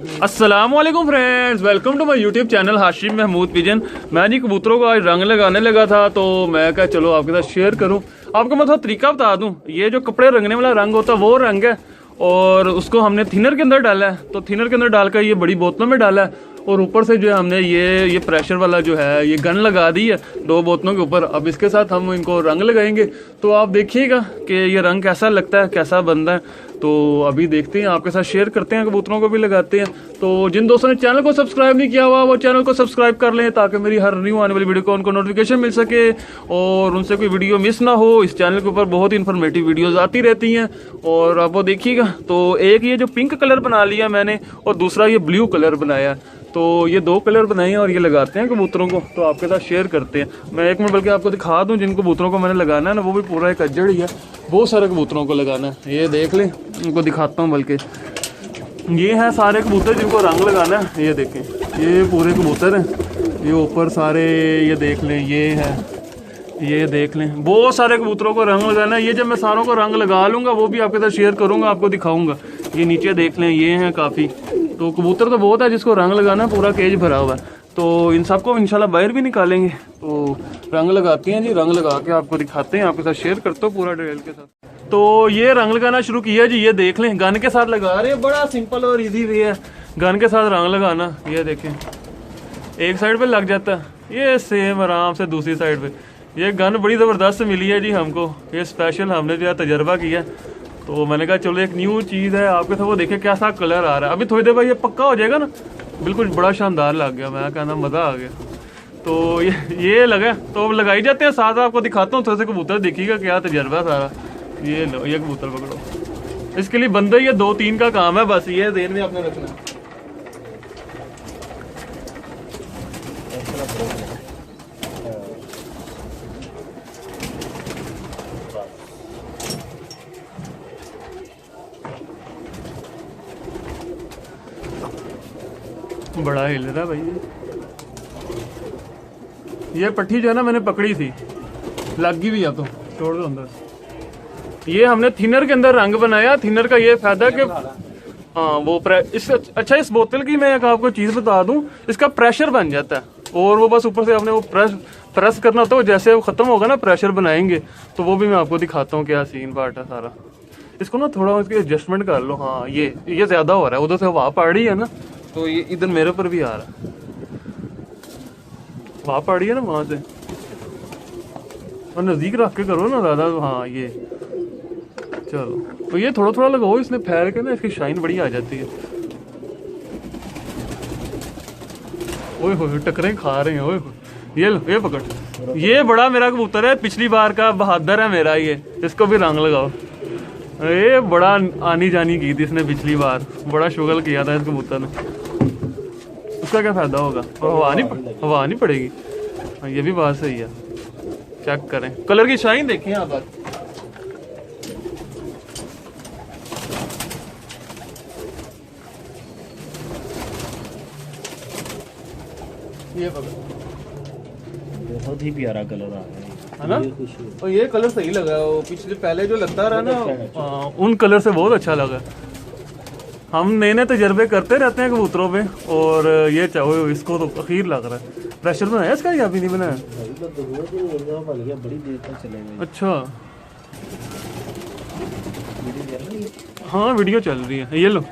अस्सलाम वालेकुम friends, welcome to my YouTube channel Hashim Mahmood pigeon. मैं जी कबूतरों को आज रंग लगाने लगा था, तो मैं क्या चलो आपके साथ शेयर करूं। आपको मैं थोड़ा तरीका बता दूं। ये जो कपड़े रंगने वाला रंग होता है वो रंग है, और उसको हमने थिनर के अंदर डाला है। तो थिनर के अंदर डालकर ये बड़ी बोतलों में डाला है, और ऊपर से जो है हमने ये प्रेशर वाला जो है ये गन लगा दी है 2 बोतलों के ऊपर। अब इसके साथ हम इनको रंग लगाएंगे, तो आप देखिएगा कि ये रंग कैसा लगता है, कैसा बनता है। तो अभी देखते हैं, आपके साथ शेयर करते हैं, कबूतरों को भी लगाते हैं। तो जिन दोस्तों ने चैनल को सब्सक्राइब नहीं किया हुआ वो चैनल को सब्सक्राइब कर लें, ताकि मेरी हर न्यू आने वाली वीडियो को उनको नोटिफिकेशन मिल सके और उनसे कोई वीडियो मिस ना हो। इस चैनल के ऊपर बहुत इन्फॉर्मेटिव वीडियोस आती रहती हैं, और आप वो देखिएगा। तो एक ये जो पिंक कलर बना लिया मैंने, और दूसरा ये ब्लू कलर बनाया। तो ये 2 कलर बनाए हैं और ये लगाते हैं कबूतरों को। तो आपके साथ शेयर करते हैं। मैं एक मिनट बल्कि आपको दिखा दूं, जिन कबूतरों को मैंने लगाना है ना, वो भी पूरा एक अज्जड़ ही है। बहुत सारे कबूतरों को लगाना है, ये देख लें, उनको दिखाता हूँ। बल्कि ये हैं सारे कबूतर जिनको रंग लगाना है। ये देखें, ये पूरे कबूतर हैं, ये ऊपर सारे, ये देख लें, ये है, ये देख लें, बहुत सारे कबूतरों को रंग लगाना है। ये जब मैं सारों को रंग लगा लूँगा वो भी आपके साथ शेयर करूँगा, आपको दिखाऊँगा। ये नीचे देख लें, ये हैं काफ़ी। तो कबूतर तो बहुत है जिसको रंग लगाना, पूरा केज भरा हुआ है। तो इन सबको इंशाल्लाह बाहर भी निकालेंगे। तो रंग लगाते हैं जी, रंग लगा के आपको दिखाते हैं, आपके साथ शेयर करते हो पूरा डिटेल के साथ। तो ये रंग लगाना शुरू किया जी, ये देख लें, गन के साथ लगा रहे हैं। बड़ा सिंपल और इजी वे है गन के साथ रंग लगाना। ये देखें, एक साइड पे लग जाता है, ये सेम आराम से दूसरी साइड पे। ये गन बड़ी ज़बरदस्त मिली है जी हमको, ये स्पेशल हमने जो है तजर्बा किया। तो मैंने कहा चलो एक न्यू चीज़ है आपके साथ, वो देखे कैसा कलर आ रहा है। अभी थोड़ी देर बाद ये पक्का हो जाएगा ना, बिल्कुल बड़ा शानदार लग गया। मैं कहना मज़ा आ गया। तो ये लगा, तो अब लगाई जाते हैं साथ। आपको दिखाता हूँ थोड़े से कबूतर, देखिएगा क्या तजर्बा है सारा। ये लो, ये कबूतर पकड़ो। इसके लिए बंदे ये 2-3 का काम है, बस ये ध्यान में आपने रखना है। बड़ा हिल रहा भाई। ये पट्टी जो है ना मैंने पकड़ी थी, लगी भी है, तो छोड़ दो अंदर। ये हमने थिनर के अंदर रंग बनाया। थिनर का ये फायदा कि हाँ वो अच्छा, इस बोतल की मैं आपको चीज़ बता दूं, इसका प्रेशर बन जाता है, और वो बस ऊपर से आपने वो प्रेस करना होता है। जैसे वो ख़त्म होगा ना, प्रेशर बनाएंगे, तो वो भी मैं आपको दिखाता हूँ क्या सीन पार्ट है सारा। इसको ना थोड़ा इसकी एडजस्टमेंट कर लो। हाँ, ये ज़्यादा हो रहा है, उधर से हवा पड़ रही है ना, तो ये इधर मेरे पर भी आ रहा है। वहाँ पड़ रही है ना वहाँ से, और नज़दीक रख के करो ना ज़्यादा। हाँ, ये चलो, तो ये थोड़ा थोड़ा लगाओ, इसने फैल के ना इसकी शाइन बड़ी आ जाती है। ओए हो, टकरें खा रहे हैं। ओए हो, ये लो, ये पकड़। ये बड़ा मेरा कबूतर है, पिछली बार का बहादुर है मेरा ये, इसको भी रंग लगाओ। ये बड़ा आनी जानी की थी इसने पिछली बार, बड़ा शुगल किया था इस कबूतर ने। उसका क्या फायदा होगा, हवा नहीं पड़ेगी। हाँ, ये भी बात सही है। चेक करें, कलर की शाइन देखिए यहाँ पर। ये बहुत ही प्यारा कलर आ गया है ना, और ये कलर सही लगा। वो पिछले पहले जो लगता रहा ना, उन कलर से बहुत अच्छा लगा। हम नए तजर्बे करते रहते हैं कबूतरों पे, और ये चाहो इसको तो अखीर लग रहा है। प्रेशर बनाया इसका या अभी नहीं बनाया? बड़ी देर तक चलेगा। अच्छा, हाँ वीडियो चल रही है। ये लो,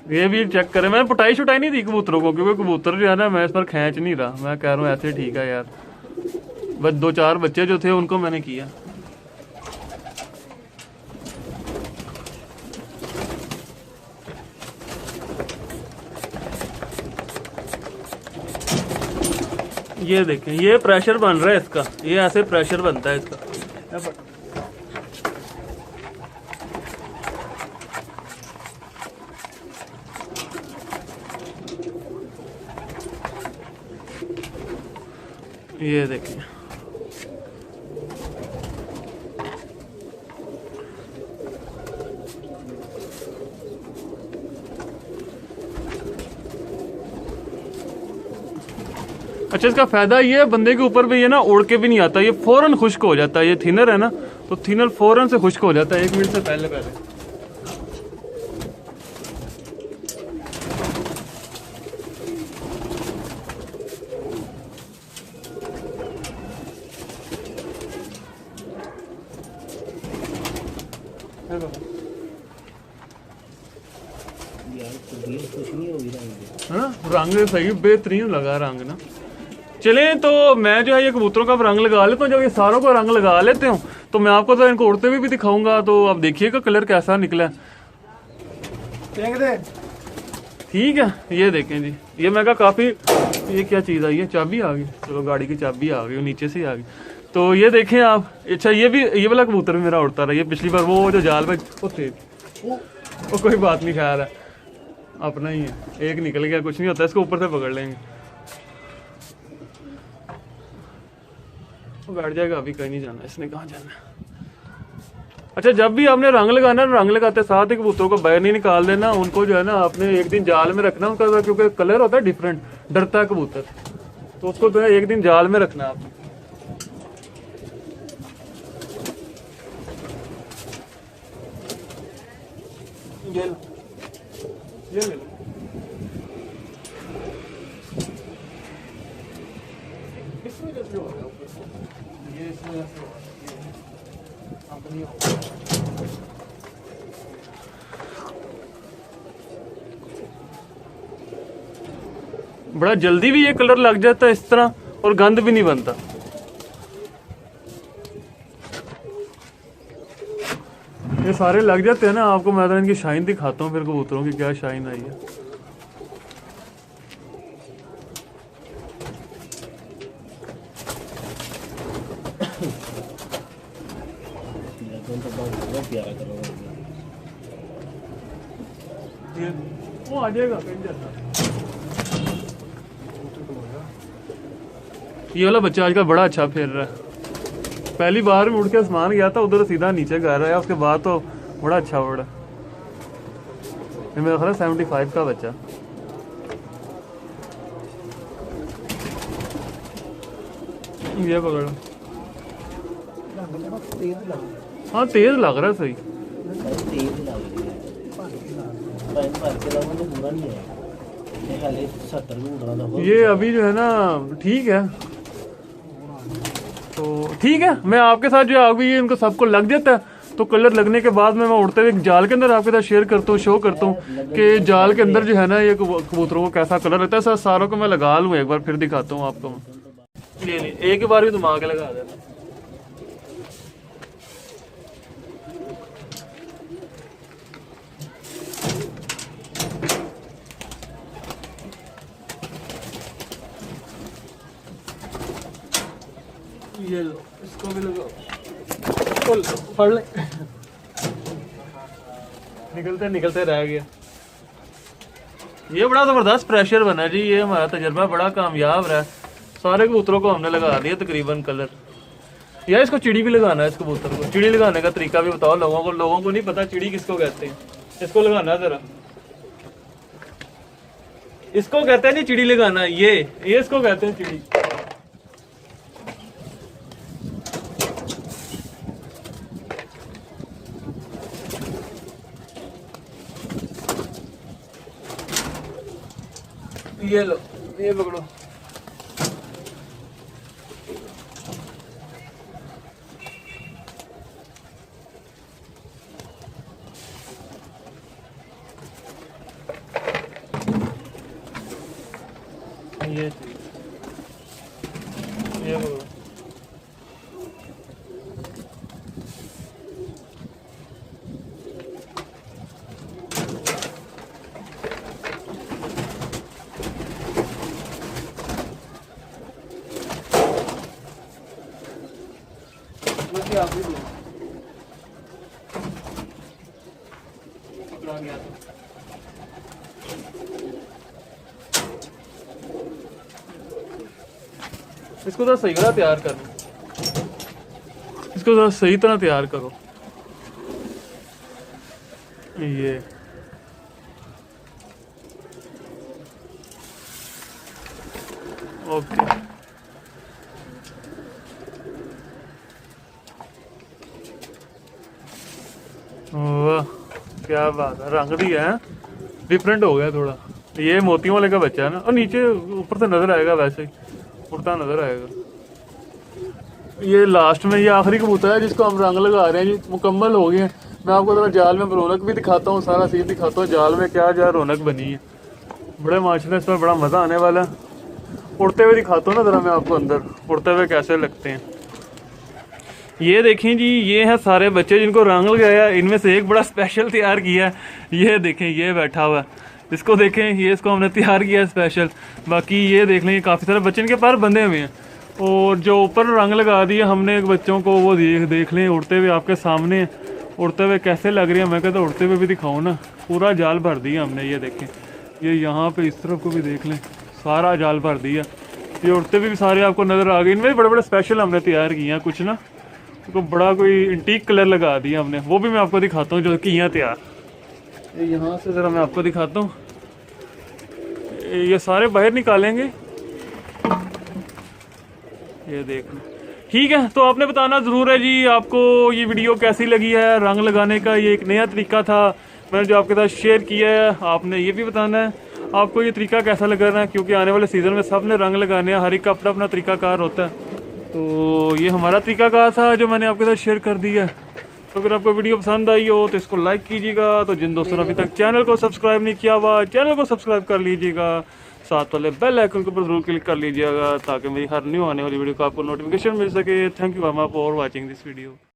ये भी चेक करें। मैंने पटाई छुटाई नहीं दी कबूतरों को, क्योंकि कबूतर जो है ना, मैं इस पर खींच नहीं रहा। मैं कह रहा हूँ ऐसे ठीक है यार। बस 2-4 बच्चे जो थे उनको मैंने किया। ये देखें, ये प्रेशर बन रहा है इसका, ये ऐसे प्रेशर बनता है इसका। ये देखिए, अच्छा इसका फायदा ये है, बंदे के ऊपर भी ये ना उड़ के भी नहीं आता, ये फौरन खुश्क हो जाता है। ये थिनर है ना, तो थिनर फौरन से खुश्क हो जाता है 1 मिनट से पहले पहले। यार तब्दील कुछ नहीं होगी रंग में। है ना, रंग सही बेहतरीन लगा रंग ना। चलें तो मैं जो है ये कबूतरों का रंग लगा लेता हूँ। जब ये सारों का रंग लगा लेते हूँ तो मैं आपको तो इनको उड़ते हुए भी दिखाऊंगा, तो आप देखिएगा कलर कैसा निकला है। देख दे। ठीक है, ये देखें जी, ये मैं कहा काफ़ी, ये क्या चीज़ आई है, चाबी आ गई, चलो गाड़ी की चाबी आ गई, वो नीचे से ही आ गई। तो ये देखें आप, अच्छा ये वाला कबूतर भी मेरा उड़ता रहा, ये पिछली बार वो जो जाल में वो थे, वो कोई बात नहीं, ख्याल है अपना ही है, एक निकल गया, कुछ नहीं होता, इसको ऊपर से पकड़ लेंगे, वो बैठ जाएगा, अभी कहीं नहीं जाना, इसने कहाँ जाना है। अच्छा, जब भी आपने रंग लगाना, रंग लगाते साथ ही कबूतरों को बाहर नहीं निकाल देना, उनको जो है ना आपने एक दिन जाल में रखना उनका, क्योंकि कलर होता है डिफरेंट, डरता है कबूतर, तो उसको जो है एक दिन जाल में रखना आपने। ये लो, ये ले लो। इसमें कैसे हो गया ऊपर से? ये इसमें ऐसे हो रहा है, ये अब नहीं होगा। बड़ा जल्दी भी ये कलर लग जाता है इस तरह, और गंद भी नहीं बनता। ये सारे लग जाते हैं ना, आपको मैं तो इनकी शाइन दिखाता हूँ फिर कबूतरों की क्या शाइन आई है। प्यारा करो वो आ जाएगा कहीं जाता। ये वाला बच्चा आजकल बड़ा अच्छा फेर रहा है, पहली बार में उड़ के आसमान गया था, उधर सीधा नीचे गा रहा है, उसके बाद तो बड़ा अच्छा उड़ा। ये मेरा ख्याल 75 का बच्चा। ये पकड़ो, हाँ तेज लग रहा है, सही तेज लग रही है, बुरा नहीं है, 70 में उड़ रहा। ये अभी जो है ना ठीक है, तो ठीक है, मैं आपके साथ जो अभी इनको सबको लग जाता है, तो कलर लगने के बाद में मैं उड़ते हुए जाल के अंदर आपके साथ शेयर करता हूँ, शो करता हूँ कि जाल के अंदर जो है ना ये कबूतरों को कैसा कलर लगता है। सर सारों को मैं लगा लूँ एक बार, फिर दिखाता हूँ आपको। ले एक बार भी घुमा के लगा देना। ये लो, इसको भी लगाओ, फड़ ले, निकलते निकलते रह गया। ये बड़ा जबरदस्त प्रेशर बना जी, ये हमारा तजर्बा बड़ा कामयाब रहा, सारे कबूतरों को हमने लगा दिया तकरीबन कलर। यार इसको चिड़ी भी लगाना है, इस कबूतर को चिड़ी लगाने का तरीका भी बताओ लोगों को नहीं पता चिड़ी किसको कहते हैं, इसको लगाना जरा, इसको कहते हैं नहीं चिड़ी लगाना, ये इसको कहते हैं चिड़ी। ये लो, ये पकड़ो, ये पकड़ो, आप भी लो, पकड़ा गया तो। इसको जरा सही तरह तैयार करो, इसको जरा सही तरह तैयार करो। ये ओके, वाह क्या बात है, रंग दिया है, डिफरेंट हो गया थोड़ा। ये मोतियों वाले का बच्चा है ना, और नीचे ऊपर से नजर आएगा, वैसे ही उड़ता नजर आएगा। ये लास्ट में ये आखिरी कबूतर है जिसको हम रंग लगा रहे हैं जी, मुकम्मल हो गए हैं। मैं आपको जरा जाल में रौनक भी दिखाता हूँ, सारा सीन दिखाता हूँ जाल में क्या क्या रौनक बनी है। बड़े माशाल्लाह इसमें बड़ा मज़ा आने वाला है। उड़ते हुए दिखाता हूँ ना ज़रा मैं आपको, अंदर उड़ते हुए कैसे लगते हैं। ये देखें जी, ये है सारे बच्चे जिनको रंग लगाया। इनमें से एक बड़ा स्पेशल तैयार किया है, ये देखें ये बैठा हुआ है, इसको देखें, ये इसको हमने तैयार किया है स्पेशल। बाकी ये देख लें काफ़ी सारे बच्चे इनके पैर बंधे हुए हैं, और जो ऊपर रंग लगा दिया हमने बच्चों को, वो देख लें उड़ते हुए आपके सामने, उड़ते हुए कैसे लग रहे हैं। मैं कहता उड़ते हुए भी दिखाऊँ ना, पूरा जाल भर दिया हमने। ये देखें, ये यहाँ पे इस तरफ को भी देख लें, सारा जाल भर दिया। ये उड़ते हुए भी सारे आपको नज़र आ गए। इनमें बड़े बड़े स्पेशल हमने तैयार किए हैं कुछ ना, तो बड़ा कोई इंटीक कलर लगा दिया हमने, वो भी मैं आपको दिखाता हूँ जो किया तैयार। यहाँ से ज़रा मैं आपको दिखाता हूँ, ये सारे बाहर निकालेंगे, ये देख लो। ठीक है, तो आपने बताना ज़रूर है जी आपको ये वीडियो कैसी लगी है। रंग लगाने का ये एक नया तरीका था मैंने जो आपके साथ शेयर किया है। आपने ये भी बताना है आपको ये तरीका कैसा लग रहा है, क्योंकि आने वाले सीज़न में सब ने रंग लगाने हैं, हर एक का अपना अपना तरीकाकार होता है। तो ये हमारा तरीकाकार था जो मैंने आपके साथ शेयर कर दिया। तो अगर आपको वीडियो पसंद आई हो तो इसको लाइक कीजिएगा। तो जिन दोस्तों ने अभी तक चैनल को सब्सक्राइब नहीं किया हुआ, चैनल को सब्सक्राइब कर लीजिएगा, साथ वाले बेल आइकन के ऊपर जरूर क्लिक कर लीजिएगा ताकि मेरी हर न्यू आने वाली वीडियो को आपको नोटिफिकेशन मिल सके। Thank you for watching this video.